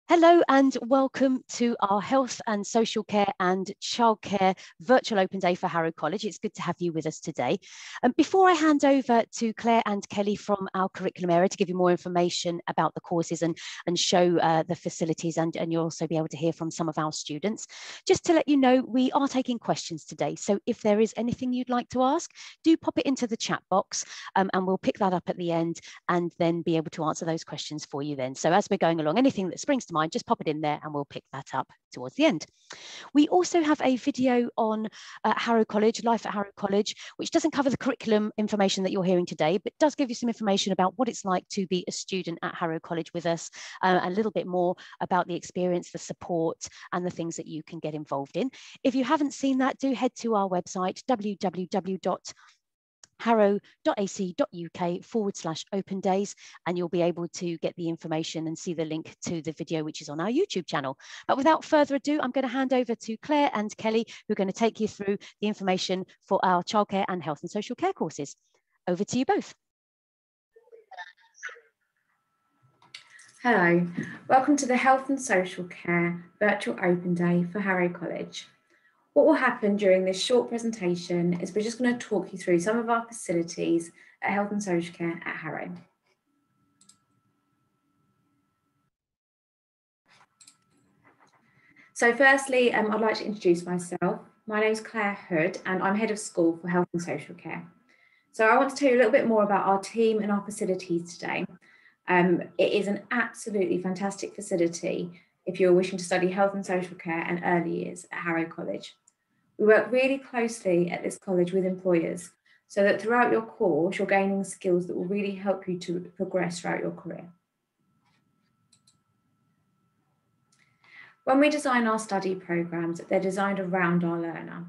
Hello and welcome to our Health and Social Care and Childcare Virtual Open Day for Harrow College. It's good to have you with us today. Before I hand over to Claire and Kelly from our curriculum area to give you more information about the courses and show the facilities, and you'll also be able to hear from some of our students, just to let you know, we are taking questions today. So if there is anything you'd like to ask, do pop it into the chat box and we'll pick that up at the end and then be able to answer those questions for you then. So as we're going along, anything that springs to mind, just pop it in there and we'll pick that up towards the end. We also have a video on Harrow College, life at Harrow College, which doesn't cover the curriculum information that you're hearing today, but does give you some information about what it's like to be a student at Harrow College with us, a little bit more about the experience, the support, and the things that you can get involved in. If you haven't seen that, do head to our website, www.harrow.ac.uk/open days, and you'll be able to get the information and see the link to the video which is on our YouTube channel. But without further ado, I'm going to hand over to Claire and Kelly, who are going to take you through the information for our childcare and health and social care courses. Over to you both. Hello, welcome to the Health and Social Care Virtual Open Day for Harrow College. What will happen during this short presentation is we're just going to talk you through some of our facilities at Health and Social Care at Harrow. So firstly, I'd like to introduce myself. My name is Claire Hood and I'm Head of School for Health and Social Care. So I want to tell you a little bit more about our team and our facilities today. It is an absolutely fantastic facility if you're wishing to study health and social care and early years at Harrow College. We work really closely at this college with employers so that throughout your course, you're gaining skills that will really help you to progress throughout your career. When we design our study programs, they're designed around our learner.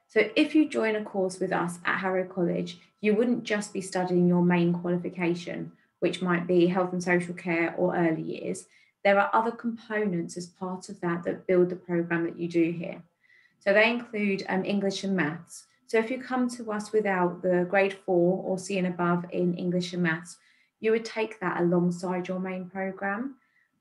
So if you join a course with us at Harrow College, you wouldn't just be studying your main qualification, which might be health and social care or early years. There are other components as part of that that build the program that you do here. So they include English and maths. So if you come to us without the grade 4 or C and above in English and maths, you would take that alongside your main program.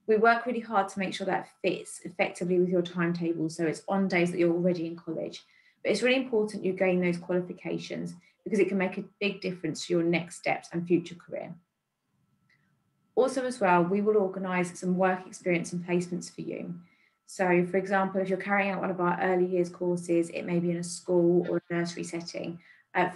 We work really hard to make sure that fits effectively with your timetable. So it's on days that you're already in college. But it's really important you gain those qualifications because it can make a big difference to your next steps and future career. Also as well, we will organise some work experience and placements for you. So for example, if you're carrying out one of our early years courses, it may be in a school or a nursery setting.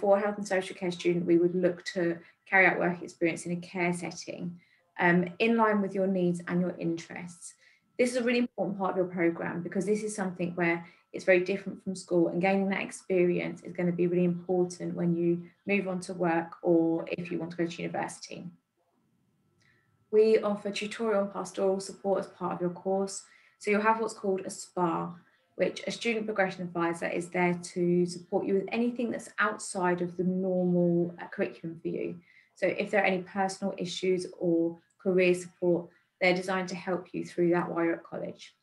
For a health and social care student, we would look to carry out work experience in a care setting in line with your needs and your interests. This is a really important part of your programme because this is something where it's very different from school, and gaining that experience is going to be really important when you move on to work or if you want to go to university. We offer tutorial and pastoral support as part of your course. So you'll have what's called a SPA, which a student progression advisor is there to support you with anything that's outside of the normal curriculum for you. So if there are any personal issues or career support, they're designed to help you through that while you're at college.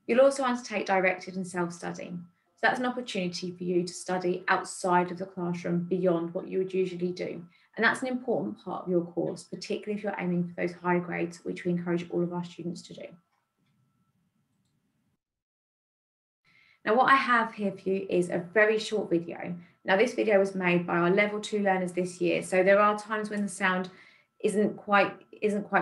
You'll also undertake directed and self-study. So that's an opportunity for you to study outside of the classroom beyond what you would usually do. And that's an important part of your course, particularly if you're aiming for those high grades, which we encourage all of our students to do. Now, what I have here for you is a very short video. Now, this video was made by our level 2 learners this year. So there are times when the sound isn't quite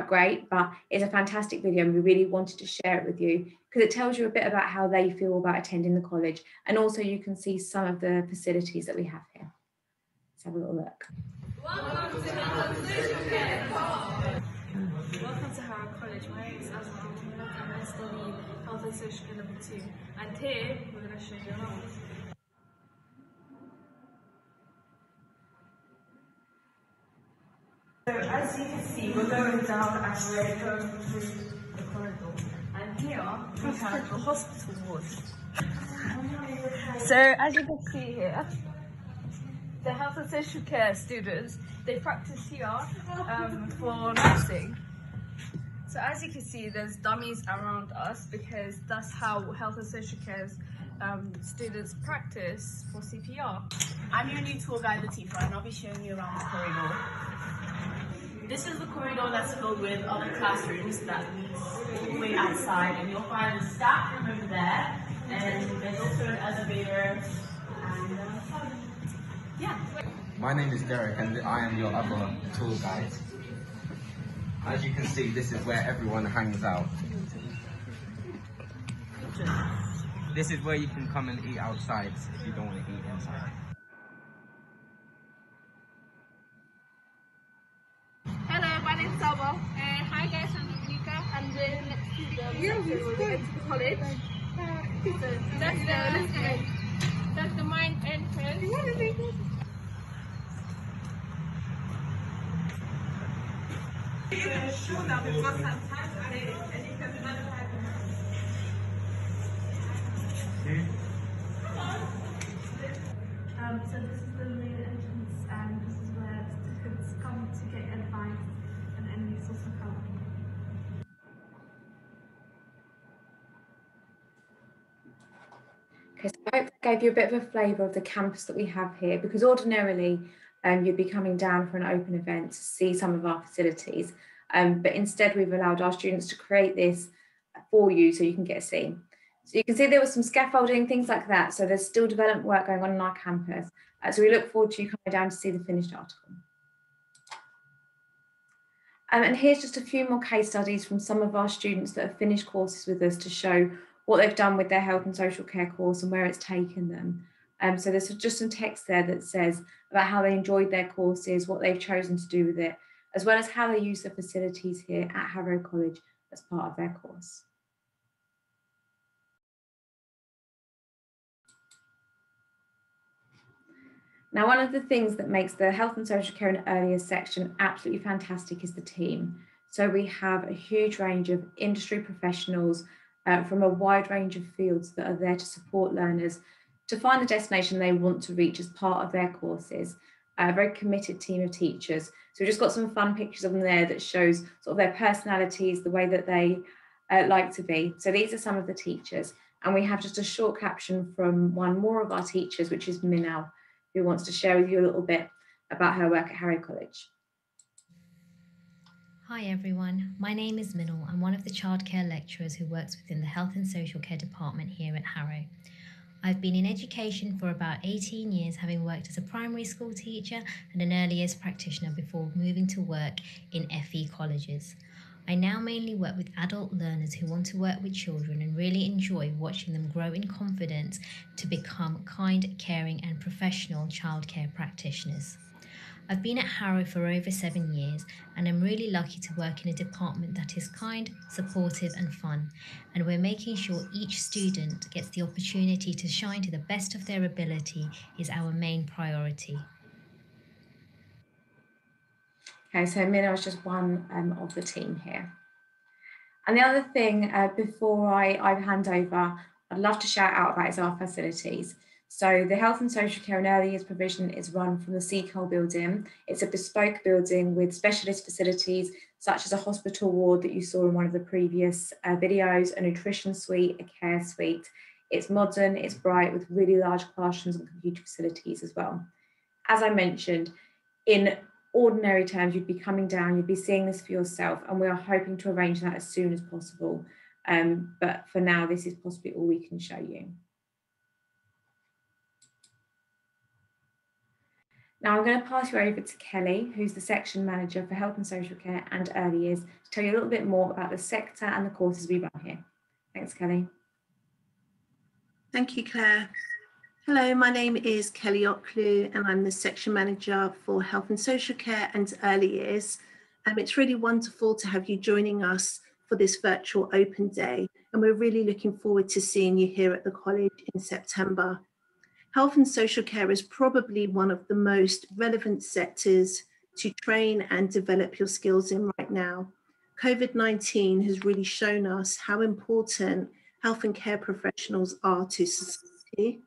great, but it's a fantastic video and we really wanted to share it with you because it tells you a bit about how they feel about attending the college, and also you can see some of the facilities that we have here. Let's have a little look. Welcome to Harrow College. My name is Asma and I study Health and Social Care Level 2. And here we're going to show you around. So as you can see, we're going down and we're going through the corridor. And here we have the hospital ward. So as you can see here, the health and social care students, they practice here for nursing. So as you can see, there's dummies around us because that's how health and social care students practice for CPR. I'm your new tour guide, Latifa, and I'll be showing you around the corridor. This is the corridor that's filled with other classrooms that meets way outside, and you'll find the staff room over there, and there's also an elevator, and yeah. My name is Derek and I am your other tour guide. As you can see, this is where everyone hangs out. This is where you can come and eat outside if you don't want to eat inside. Hello, my name's Salva. Hi guys, I'm Dominica, and we're next to the college. So that's the main entrance. So this is the main entrance, and this is where students come to get advice and any sorts of help. Okay, so I hope that gave you a bit of a flavour of the campus that we have here, because ordinarily you'd be coming down for an open event to see some of our facilities, but instead we've allowed our students to create this for you so you can get a see. So you can see there was some scaffolding, things like that, so there's still development work going on our campus. So we look forward to you coming down to see the finished article. And here's just a few more case studies from some of our students that have finished courses with us to show what they've done with their health and social care course and where it's taken them. So there's just some text there that says about how they enjoyed their courses, what they've chosen to do with it, as well as how they use the facilities here at Harrow College as part of their course. Now, one of the things that makes the health and social care and early years section absolutely fantastic is the team. So we have a huge range of industry professionals from a wide range of fields that are there to support learners to find the destination they want to reach as part of their courses. A very committed team of teachers. So we've just got some fun pictures of them there that shows sort of their personalities, the way that they like to be. So these are some of the teachers. And we have just a short caption from one more of our teachers, which is Minal, who wants to share with you a little bit about her work at Harrow College. Hi everyone, my name is Minal. I'm one of the childcare lecturers who works within the Health and Social Care department here at Harrow. I've been in education for about 18 years, having worked as a primary school teacher and an early years practitioner before moving to work in FE colleges. I now mainly work with adult learners who want to work with children and really enjoy watching them grow in confidence to become kind, caring and professional childcare practitioners. I've been at Harrow for over 7 years and I'm really lucky to work in a department that is kind, supportive and fun, and we're making sure each student gets the opportunity to shine to the best of their ability is our main priority. Okay, so Minna is just one of the team here. And the other thing before I hand over, I'd love to shout out about is our facilities. So the health and social care and early years provision is run from the Sept building. It's a bespoke building with specialist facilities such as a hospital ward that you saw in one of the previous videos, a nutrition suite, a care suite. It's modern, it's bright with really large classrooms and computer facilities as well. As I mentioned, in ordinary terms, you'd be coming down, you'd be seeing this for yourself, and we are hoping to arrange that as soon as possible. But for now, this is possibly all we can show you. Now I'm going to pass you over to Kelly, who's the section manager for health and social care and early years, to tell you a little bit more about the sector and the courses we run here. Thanks, Kelly. Thank you, Claire. Hello, my name is Kelly Ocklew and I'm the section manager for health and social care and early years. It's really wonderful to have you joining us for this virtual open day, and we're really looking forward to seeing you here at the college in September. Health and social care is probably one of the most relevant sectors to train and develop your skills in right now. COVID-19 has really shown us how important health and care professionals are to society.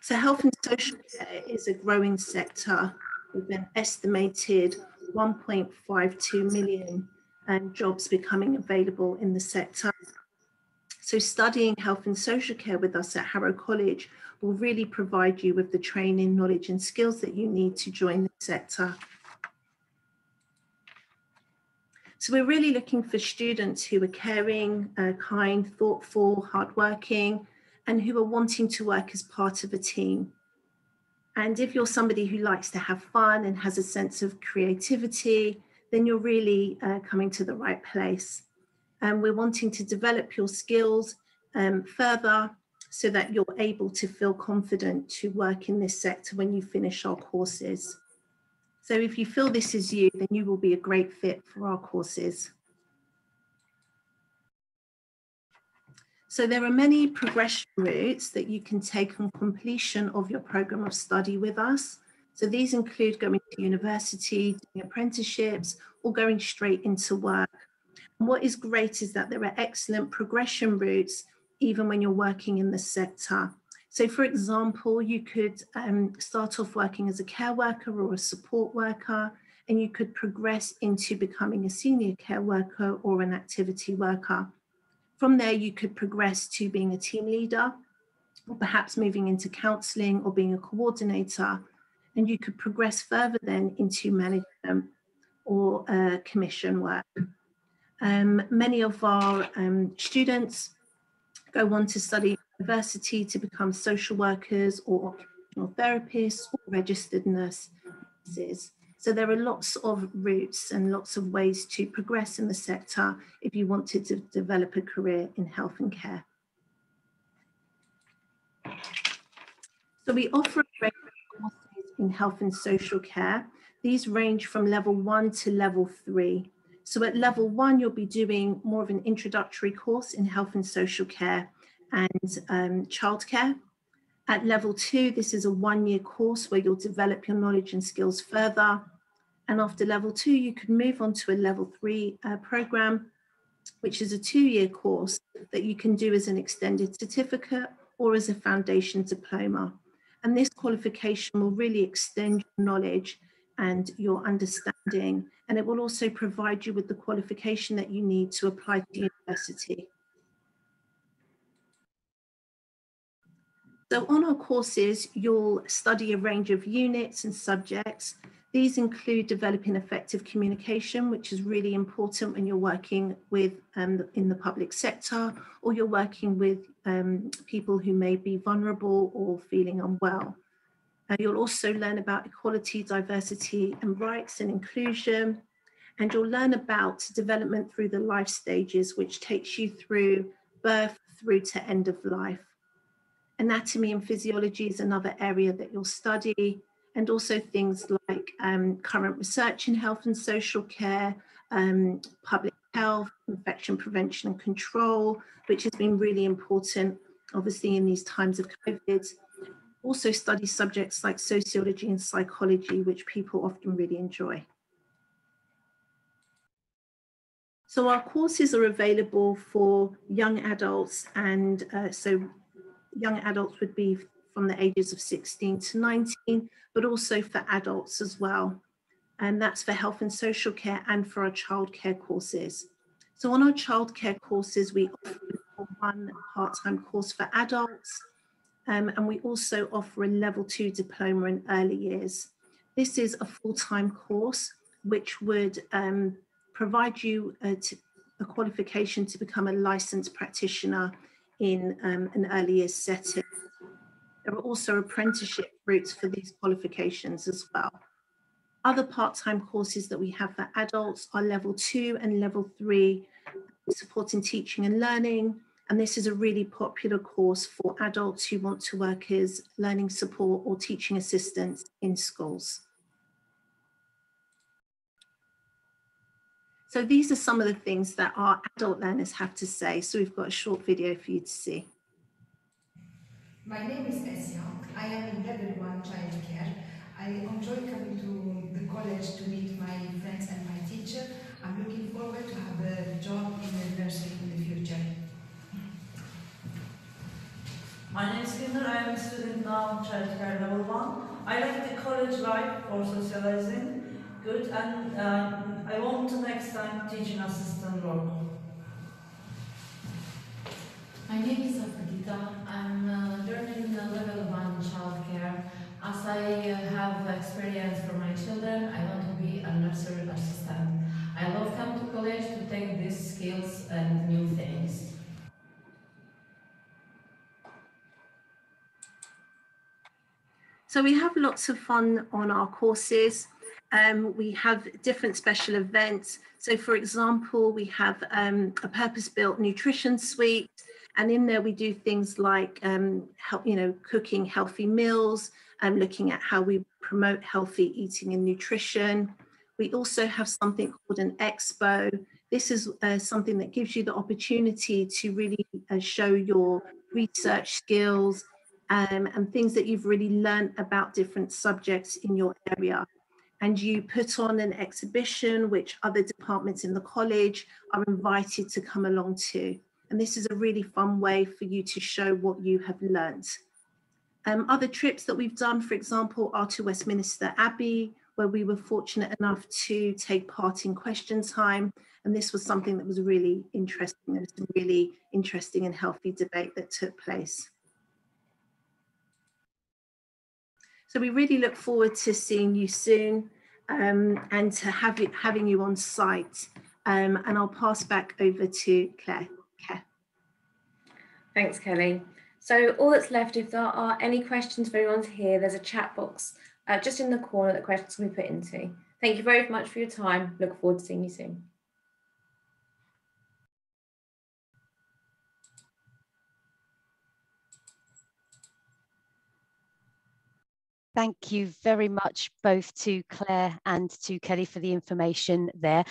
So health and social care is a growing sector with an estimated 1.52 million jobs becoming available in the sector. So studying health and social care with us at Harrow College will really provide you with the training, knowledge and skills that you need to join the sector. So we're really looking for students who are caring, kind, thoughtful, hardworking, and who are wanting to work as part of a team. And if you're somebody who likes to have fun and has a sense of creativity, then you're really coming to the right place. And we're wanting to develop your skills further so that you're able to feel confident to work in this sector when you finish our courses. So if you feel this is you, then you will be a great fit for our courses. So there are many progression routes that you can take on completion of your program of study with us. So these include going to university, doing apprenticeships, or going straight into work. And what is great is that there are excellent progression routes, even when you're working in the sector. So for example, you could start off working as a care worker or a support worker, and you could progress into becoming a senior care worker or an activity worker. From there, you could progress to being a team leader, or perhaps moving into counselling or being a coordinator. And you could progress further then into management or commission work. Many of our students go on to study at university to become social workers or occupational therapists or registered nurses. So there are lots of routes and lots of ways to progress in the sector if you wanted to develop a career in health and care. So we offer a range of courses in health and social care. These range from level 1 to level 3. So at level 1, you'll be doing more of an introductory course in health and social care and childcare. At level 2, this is a 1-year course where you'll develop your knowledge and skills further. And after level 2, you could move on to a level 3 program, which is a 2-year course that you can do as an extended certificate or as a foundation diploma. And this qualification will really extend your knowledge and your understanding, and it will also provide you with the qualification that you need to apply to university. So on our courses, you'll study a range of units and subjects. These include developing effective communication, which is really important when you're working with in the public sector, or you're working with people who may be vulnerable or feeling unwell. You'll also learn about equality, diversity and rights and inclusion. And you'll learn about development through the life stages, which takes you through birth through to end of life. Anatomy and physiology is another area that you'll study, and also things like current research in health and social care, public health, infection prevention and control, which has been really important, obviously, in these times of COVID. Also study subjects like sociology and psychology, which people often really enjoy. So our courses are available for young adults, and so young adults would be from the ages of 16 to 19, but also for adults as well. And that's for health and social care and for our childcare courses. So on our childcare courses, we offer one part-time course for adults, and we also offer a level 2 diploma in early years. This is a full-time course, which would provide you a qualification to become a licensed practitioner in an early years setting. There are also apprenticeship routes for these qualifications as well. Other part-time courses that we have for adults are level 2 and level 3, supporting teaching and learning. And this is a really popular course for adults who want to work as learning support or teaching assistants in schools. So these are some of the things that our adult learners have to say. So we've got a short video for you to see. My name is Essia. I am in level 1 childcare. I enjoy coming to the college to meet my friends and my teacher. I'm looking forward to have a job in the nursery in the future. My name is Kinder. I am a student now in childcare level 1. I like the college life for socializing, good, and I want to next time teaching assistant work. My name is Afrodita. I'm learning level as I have experience for my children, I want to be a nursery assistant. I love coming to college to take these skills and new things. So we have lots of fun on our courses. We have different special events. So for example, we have a purpose-built nutrition suite, and in there we do things like cooking healthy meals and looking at how we promote healthy eating and nutrition. We also have something called an expo. This is something that gives you the opportunity to really show your research skills and things that you've really learned about different subjects in your area. And you put on an exhibition which other departments in the college are invited to come along to. And this is a really fun way for you to show what you have learned. Other trips that we've done, for example, are to Westminster Abbey, where we were fortunate enough to take part in question time. And this was something that was really interesting. There was some really interesting and healthy debate that took place. So we really look forward to seeing you soon and to having you on site. And I'll pass back over to Claire. Thanks, Kelly. So all that's left, if there are any questions for anyone here, there's a chat box just in the corner that questions can be put into. Thank you very much for your time. Look forward to seeing you soon. Thank you very much both to Claire and to Kelly for the information there.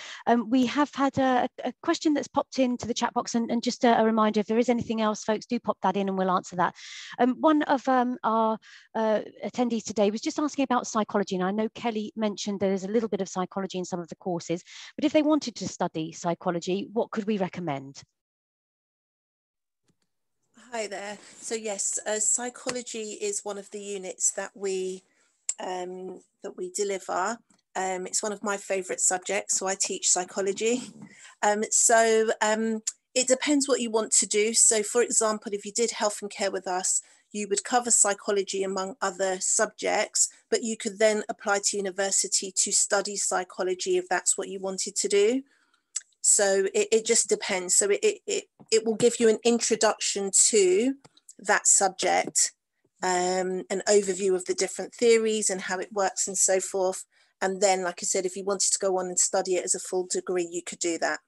We have had a question that's popped into the chat box, and just a reminder, if there is anything else, folks, do pop that in and we'll answer that. One of our attendees today was just asking about psychology, and I know Kelly mentioned there's a little bit of psychology in some of the courses, but if they wanted to study psychology, what could we recommend? Hi there. So yes, psychology is one of the units that we deliver. It's one of my favourite subjects, so I teach psychology. It depends what you want to do. So for example, if you did health and care with us, you would cover psychology among other subjects, but you could then apply to university to study psychology if that's what you wanted to do. So it just depends. So it will give you an introduction to that subject, an overview of the different theories and how it works and so forth. And then, like I said, if you wanted to go on and study it as a full degree, you could do that.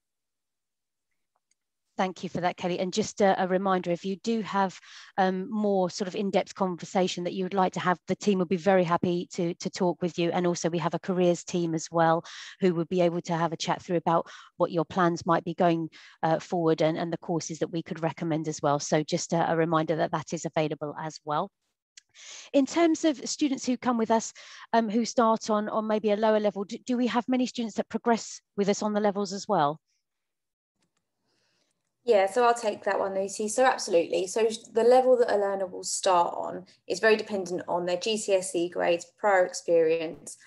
Thank you for that, Kelly. And just a reminder, if you do have more sort of in-depth conversation that you would like to have, the team will be very happy to talk with you. And also we have a careers team as well, who would be able to have a chat through about what your plans might be going forward and the courses that we could recommend as well. So just a reminder that that is available as well. In terms of students who come with us, who start on maybe a lower level, do we have many students that progress with us on the levels as well? Yeah, so I'll take that one, Lucy. So absolutely. So the level that a learner will start on is very dependent on their GCSE grades, prior experience.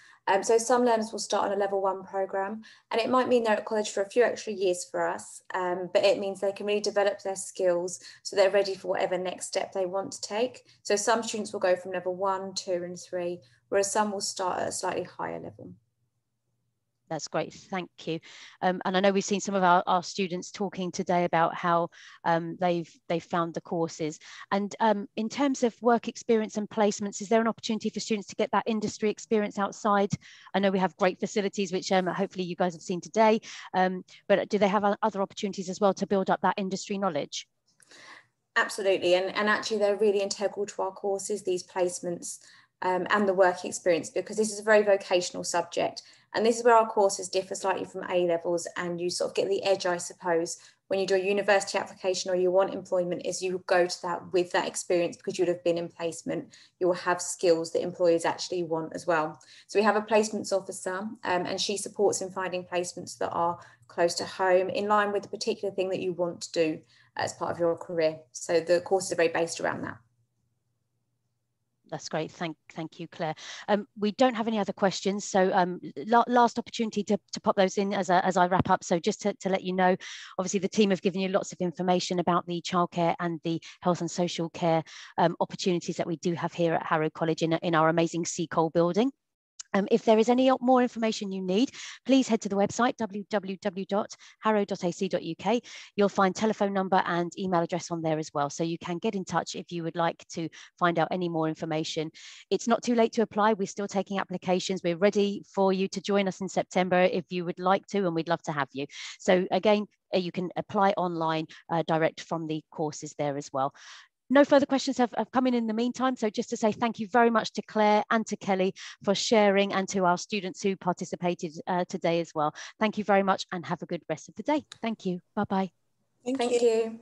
So some learners will start on a level 1 programme, and it might mean they're at college for a few extra years for us, but it means they can really develop their skills so they're ready for whatever next step they want to take. So some students will go from level 1, 2 and 3, whereas some will start at a slightly higher level. That's great, thank you. And I know we've seen some of our students talking today about how they've found the courses. And in terms of work experience and placements, is there an opportunity for students to get that industry experience outside? I know we have great facilities, which hopefully you guys have seen today, but do they have other opportunities as well to build up that industry knowledge? Absolutely, and actually they're really integral to our courses, these placements and the work experience, because this is a very vocational subject. And this is where our courses differ slightly from A levels, and you sort of get the edge, I suppose, when you do a university application or you want employment, is you go to that with that experience because you'd have been in placement. You will have skills that employers actually want as well. So we have a placements officer and she supports in finding placements that are close to home, in line with the particular thing that you want to do as part of your career. So the courses are very based around that. That's great. Thank you, Claire. We don't have any other questions, so last opportunity to pop those in as I wrap up. So just to let you know, obviously the team have given you lots of information about the childcare and the health and social care opportunities that we do have here at Harrow College in our amazing Seacole building. If there is any more information you need, please head to the website www.harrow.ac.uk. You'll find telephone number and email address on there as well, so you can get in touch if you would like to find out any more information. It's not too late to apply. We're still taking applications. We're ready for you to join us in September if you would like to, and we'd love to have you. So again, you can apply online direct from the courses there as well. No further questions have come in the meantime. So just to say thank you very much to Claire and to Kelly for sharing, and to our students who participated today as well. Thank you very much and have a good rest of the day. Thank you. Bye-bye. Thank you.